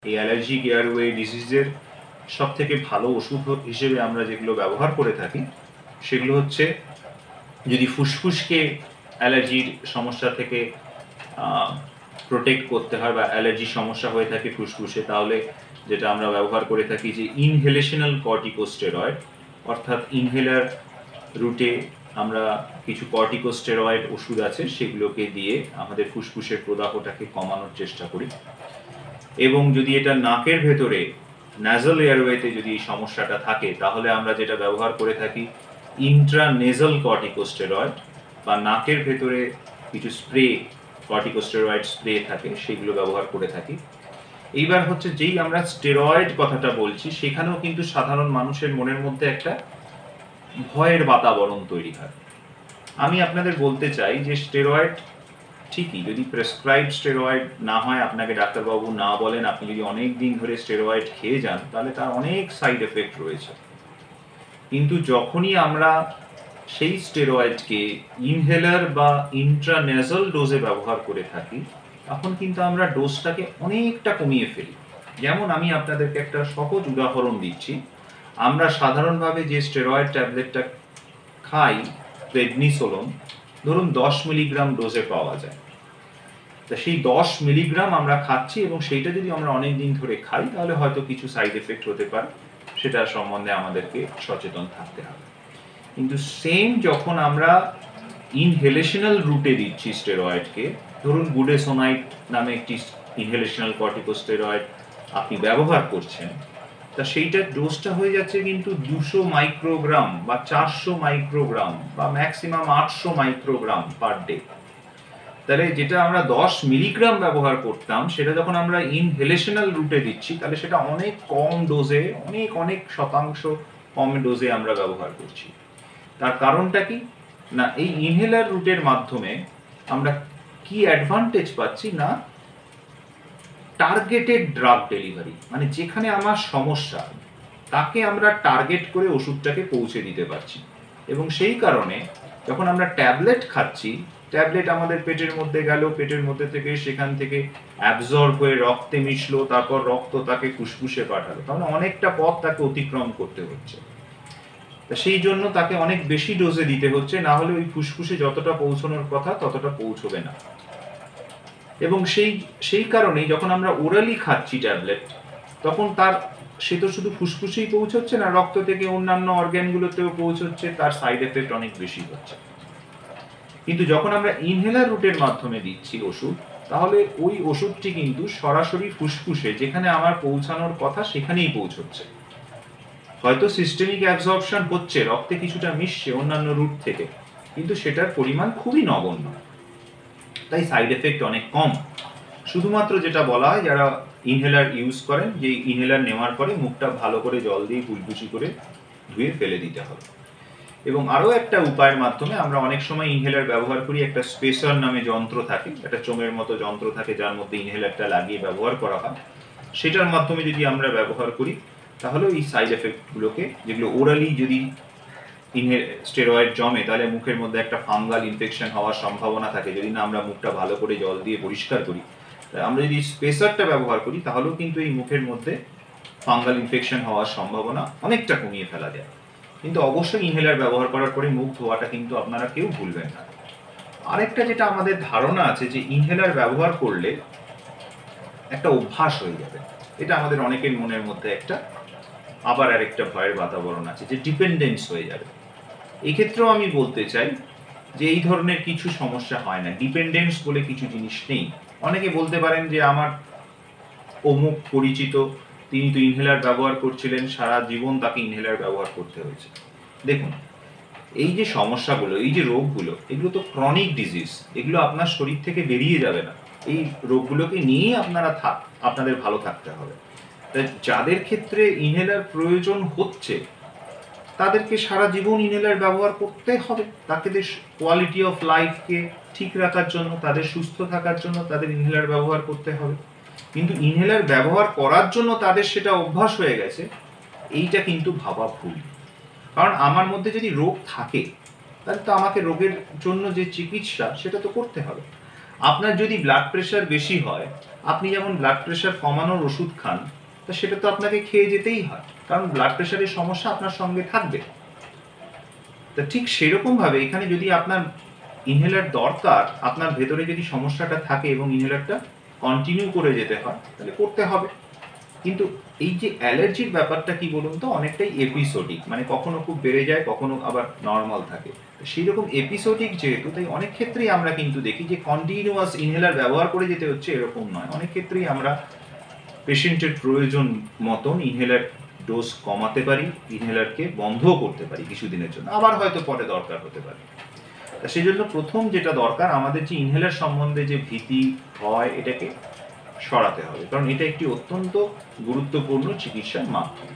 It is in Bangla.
এই অ্যালার্জিক এয়ারওয়ে ডিজিজের সবথেকে ভালো ওষুধ হিসেবে আমরা যেগুলো ব্যবহার করে থাকি সেগুলো হচ্ছে, যদি ফুসফুসকে অ্যালার্জির সমস্যা থেকে প্রোটেক্ট করতে হয় বা অ্যালার্জির সমস্যা হয়ে থাকে ফুসফুসে, তাহলে যেটা আমরা ব্যবহার করে থাকি যে ইনহেলেশনাল কর্টিকোস্টেরয়েড, অর্থাৎ ইনহেলার রুটে আমরা কিছু কর্টিকোস্টেরয়েড ওষুধ আছে সেগুলোকে দিয়ে আমাদের ফুসফুসের প্রদাহটাকে কমানোর চেষ্টা করি। এবং যদি এটা নাকের ভেতরে ন্যাজাল এয়ারওয়েতে যদি এই সমস্যাটা থাকে তাহলে আমরা যেটা ব্যবহার করে থাকি ইন্ট্রানেজাল কর্টিকোস্টেরয়েড, বা নাকের ভেতরে কিছু স্প্রে কর্টিকোস্টেরয়েড স্প্রে থাকে সেগুলো ব্যবহার করে থাকি। এইবার হচ্ছে যেই আমরা স্টেরয়েড কথাটা বলছি সেখানেও কিন্তু সাধারণ মানুষের মনের মধ্যে একটা ভয়ের বাতাবরণ তৈরি হয়। আমি আপনাদের বলতে চাই যে স্টেরয়েড ঠিকই, যদি প্রেসক্রাইব স্টেরয়েড না হয়, আপনাকে ডাক্তারবাবু না বলেন, আপনি যদি অনেক দিন ধরে স্টেরয়েড খেয়ে যান তাহলে তার অনেক সাইড এফেক্ট রয়েছে। কিন্তু যখনই আমরা সেই স্টেরয়েডকে ইনহেলার বা ইন্ট্রানেজাল ডোজে ব্যবহার করে থাকি তখন কিন্তু আমরা ডোজটাকে অনেকটা কমিয়ে ফেলি। যেমন আমি আপনাদেরকে একটা সহজ উদাহরণ দিচ্ছি। আমরা সাধারণভাবে যে স্টেরয়েড ট্যাবলেটটা খাই প্রেডনিসোলোন, ধরুন 10 মিলিগ্রাম ডোজে পাওয়া যায়। তা সেই 10 মিলিগ্রাম আমরা খাচ্ছি এবং সেইটা যদি আমরা অনেক দিন ধরে খাই তাহলে হয়তো কিছু সাইড এফেক্ট হতে পারে, সেটা সম্বন্ধে আমাদেরকে সচেতন থাকতে হবে। কিন্তু সেম যখন আমরা ইনহেলেশনাল রুটে দিচ্ছি স্টেরয়েডকে, ধরুন বুডেসোনাইট নামে একটি ইনহেলেশনাল কর্টিকোস্টেরয়েড আপনি ব্যবহার করছেন, তা সেইটার ডোজটা হয়ে যাচ্ছে কিন্তু 200 মাইক্রোগ্রাম বা 400 মাইক্রোগ্রাম বা ম্যাক্সিমাম 800 মাইক্রোগ্রাম পার ডে। তাহলে যেটা আমরা 10 মিলিগ্রাম ব্যবহার করতাম সেটা যখন আমরা ইনহেলেশনাল রুটে দিচ্ছি তাহলে সেটা অনেক কম ডোজে, অনেক অনেক শতাংশ কম ডোজে আমরা ব্যবহার করছি। তার কারণটা কি না, এই ইনহেলার রুটের মাধ্যমে আমরা কি অ্যাডভান্টেজ পাচ্ছি না, টার্গেটেড ড্রাগ ডেলিভারি, মানে যেখানে আমার সমস্যা তাকে আমরা টার্গেট করে ওষুধটাকে পৌঁছে দিতে পারছি। এবং সেই কারণে যখন আমরা ট্যাবলেট খাচ্ছি, ট্যাবলেট আমাদের পেটের মধ্যে গেল, পেটের মধ্যে থেকে সেখান থেকে অ্যাবজর্ব হয়ে রক্তে মিশলো, তারপর রক্ত তাকে ফুসফুসে পাঠালো, তাহলে অনেকটা পথ তাকে অতিক্রম করতে হচ্ছে। সেই জন্য তাকে অনেক বেশি ডোজে দিতে হচ্ছে, না হলে ওই ফুসফুসে যতটা পৌঁছানোর কথা ততটা পৌঁছবে না। এবং সেই কারণেই যখন আমরা ওরালি খাচ্ছি ট্যাবলেট, তখন সে তো শুধু ফুসফুসেই পৌঁছচ্ছে না, রক্ত থেকে অন্যান্য অর্গ্যানগুলোতেও পৌঁছচ্ছে, তার সাইড এফেক্ট অনেক বেশি হচ্ছে। কিন্তু যখন আমরা ইনহেলার রুটের মাধ্যমে দিচ্ছি ওষুধ, তাহলে ওই ওষুধটি কিন্তু সরাসরি ফুসফুসে যেখানে আমার পৌঁছানোর কথা সেখানেই পৌঁছচ্ছে। হয়তো সিস্টেমিক অ্যাবজর্পশন হচ্ছে, রক্তে কিছুটা মিশছে অন্যান্য রুট থেকে, কিন্তু সেটার পরিমাণ খুবই নগণ্য, তাই সাইড এফেক্ট অনেক কম। শুধুমাত্র যেটা বলা হয় যারা ইনহেলার ইউজ করেন, যে ইনহেলার নেওয়ার পরে মুখটা ভালো করে জল দিয়ে কুলকুচি করে ধুয়ে ফেলে দিতে হবে। এবং আরও একটা উপায়ের মাধ্যমে আমরা অনেক সময় ইনহেলার ব্যবহার করি, একটা স্পেসার নামে যন্ত্র থাকে, একটা চোঙের মতো যন্ত্র থাকে যার মধ্যে ইনহেলারটা লাগিয়ে ব্যবহার করা হয়। সেটার মাধ্যমে যদি আমরা ব্যবহার করি তাহলে এই সাইড এফেক্টগুলোকে, যেগুলো ওরালি যদি স্টেরয়েড জমে তাহলে মুখের মধ্যে একটা ফাঙ্গাল ইনফেকশন হওয়ার সম্ভাবনা থাকে যদি না আমরা মুখটা ভালো করে জল দিয়ে পরিষ্কার করি। আমরা যদি স্পেসারটা ব্যবহার করি তাহলেও কিন্তু এই মুখের মধ্যে ফাঙ্গাল ইনফেকশন হওয়ার সম্ভাবনা অনেকটা কমিয়ে ফেলা যায়। কিন্তু অবশ্যই ইনহেলার ব্যবহার করার পরে মুখ ধোয়াটা কিন্তু আপনারা কেউ ভুলবেন না। আরেকটা যেটা আমাদের ধারণা আছে যে ইনহেলার ব্যবহার করলে একটা অভ্যাস হয়ে যাবে, এটা আমাদের অনেকের মনের মধ্যে একটা আবার আরেকটা ভয়ের বাতাবরণ আছে যে ডিপেন্ডেন্স হয়ে যাবে। এই ক্ষেত্রেও আমি বলতে চাই যে এই ধরনের কিছু সমস্যা হয় না, ডিপেন্ডেন্স বলে কিছু জিনিস নেই। অনেকে বলতে পারেন যে আমার অমুক পরিচিত, তিনি তো ইনহেলার ব্যবহার করছিলেন, সারা জীবন তাকে ইনহেলার ব্যবহার করতে হয়েছে। দেখুন, এই যে সমস্যাগুলো, এই যে রোগগুলো, এগুলো তো ক্রনিক ডিজিজ, এগুলো আপনার শরীর থেকে বেরিয়ে যাবে না। এই রোগগুলোকে নিয়েই আপনাদের ভালো থাকতে হবে। যাদের ক্ষেত্রে ইনহেলার প্রয়োজন হচ্ছে তাদেরকে সারা জীবন ইনহেলার ব্যবহার করতে হবে। তাদের কোয়ালিটি অফ লাইফকে ঠিক রাখার জন্য, তাদের সুস্থ থাকার জন্য তাদের ইনহেলার ব্যবহার করতে হবে। কিন্তু ইনহেলার ব্যবহার করার জন্য তাদের সেটা অভ্যাস হয়ে গেছে, এইটা কিন্তু ভাবা ভুল। কারণ আমার মধ্যে যদি রোগ থাকে তাহলে তো আমাকে রোগের জন্য যে চিকিৎসা সেটা তো করতে হবে। আপনার যদি ব্লাড প্রেশার বেশি হয়, আপনি যেমন ব্লাড প্রেশার কমানোর ওষুধ খান, তা সেটা তো আপনাকে খেয়ে যেতেই হয়, কারণ ব্লাড প্রেশারের সমস্যা আপনার সঙ্গে থাকবে। তা ঠিক সেরকম ভাবে এখানে যদি আপনার ইনহেলার দরকার, আপনার ভেতরে যদি সমস্যাটা থাকে এবং ইনহেলারটা কন্টিনিউ করে যেতে হয়, তাহলে করতে হবে। কিন্তু এই যে অ্যালার্জির ব্যাপারটা কি বলুন তো, অনেকটাই এপিসোডিক, মানে কখনো খুব বেড়ে যায়, কখনো আবার নর্মাল থাকে। সেই রকম এপিসোডিক যেহেতু, তাই অনেক ক্ষেত্রেই আমরা কিন্তু দেখি যে কন্টিনিউয়াস ইনহেলার ব্যবহার করে যেতে হচ্ছে এরকম নয়, অনেক ক্ষেত্রেই আমরা পেশেন্টের প্রয়োজন মতন ইনহেলার ডোজ কমাতে পারি, ইনহেলারকে বন্ধও করতে পারি কিছুদিনের জন্য, আবার হয়তো পরে দরকার হতে পারে। সেই জন্য প্রথম যেটা দরকার, আমাদের যে ইনহেলার সম্বন্ধে যে ভীতি হয়, এটাকে সরাতে হবে, কারণ এটা একটি অত্যন্ত গুরুত্বপূর্ণ চিকিৎসার মাধ্যম।